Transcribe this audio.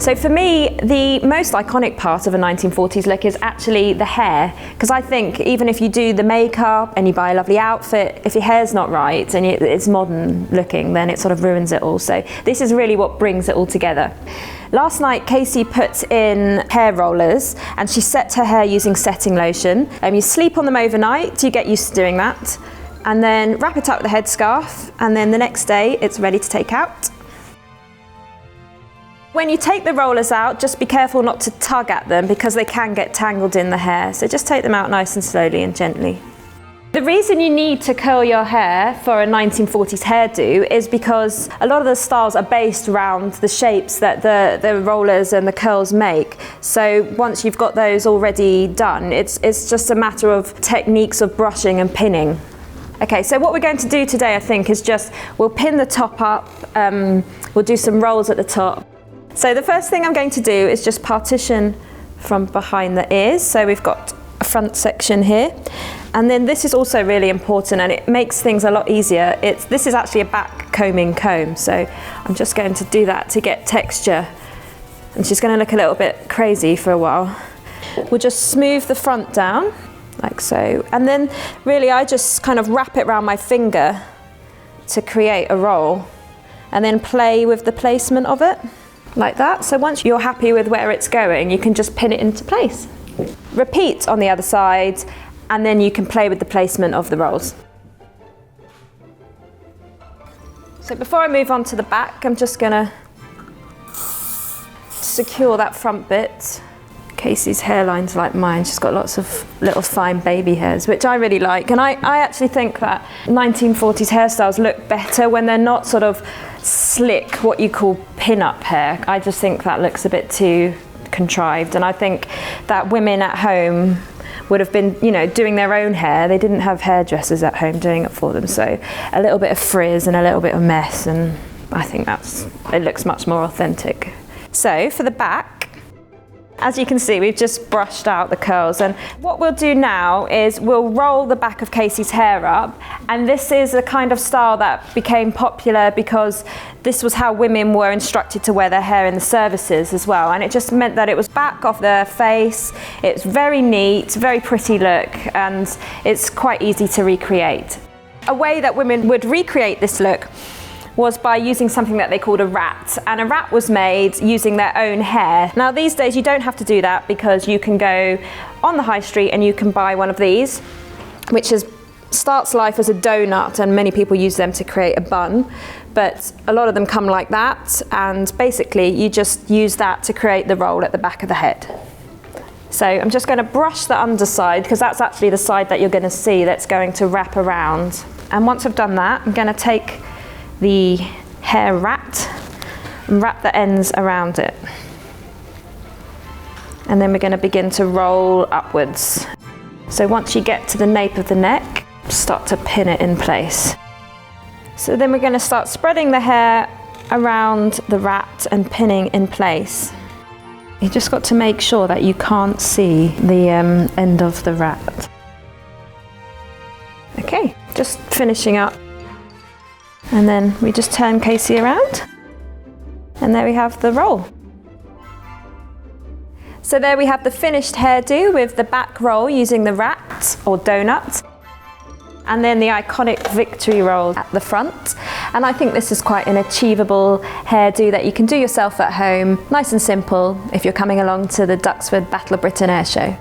So for me, the most iconic part of a 1940s look is actually the hair, because I think even if you do the makeup and you buy a lovely outfit, if your hair's not right and it's modern looking, then it sort of ruins it all. So this is really what brings it all together. Last night, Casey put in hair rollers and she set her hair using setting lotion. You sleep on them overnight, you get used to doing that, and then wrap it up with a headscarf, and then the next day it's ready to take out. When you take the rollers out, just be careful not to tug at them because they can get tangled in the hair. So just take them out nice and slowly and gently. The reason you need to curl your hair for a 1940s hairdo is because a lot of the styles are based around the shapes that the rollers and the curls make. So once you've got those already done, it's just a matter of techniques of brushing and pinning. Okay, so what we're going to do today, I think, is we'll pin the top up, we'll do some rolls at the top. So the first thing I'm going to do is just partition from behind the ears. So we've got a front section here. And then this is also really important and it makes things a lot easier. This is actually a back combing comb. So I'm just going to do that to get texture. And she's going to look a little bit crazy for a while. We'll just smooth the front down like so. And then really I just kind of wrap it around my finger to create a roll and then play with the placement of it like that. So once you're happy with where it's going, you can just pin it into place. Repeat on the other side, and then you can play with the placement of the rolls. So before I move on to the back, I'm just gonna secure that front bit. Casey's hairline's like mine. She's got lots of little fine baby hairs, which I really like. And I actually think that 1940s hairstyles look better when they're not sort of slick, what you call pin-up hair. I just think that looks a bit too contrived. And I think that women at home would have been, doing their own hair. They didn't have hairdressers at home doing it for them. So a little bit of frizz and a little bit of mess, and I think it looks much more authentic. So for the back, as you can see, we've just brushed out the curls, and what we'll do now is we'll roll the back of Casey's hair up, and this is a kind of style that became popular because this was how women were instructed to wear their hair in the services as well, and it just meant that it was back off their face. It's very neat, very pretty look, and it's quite easy to recreate. A way that women would recreate this look was by using something that they called a rat, and a rat was made using their own hair. Now these days you don't have to do that because you can go on the high street and you can buy one of these, which starts life as a donut, and many people use them to create a bun, but a lot of them come like that, and basically you just use that to create the roll at the back of the head. So I'm just going to brush the underside because that's actually the side that you're going to see that's going to wrap around. And once I've done that, I'm going to take the hair rat and wrap the ends around it. And then we're going to begin to roll upwards. So once you get to the nape of the neck, start to pin it in place. So then we're going to start spreading the hair around the rat and pinning in place. You just got to make sure that you can't see the end of the rat. Okay, just finishing up. And then we just turn Casey around, and there we have the roll. So there we have the finished hairdo with the back roll using the rat or donut, and then the iconic victory roll at the front. And I think this is quite an achievable hairdo that you can do yourself at home, nice and simple, if you're coming along to the Duxford Battle of Britain Air Show.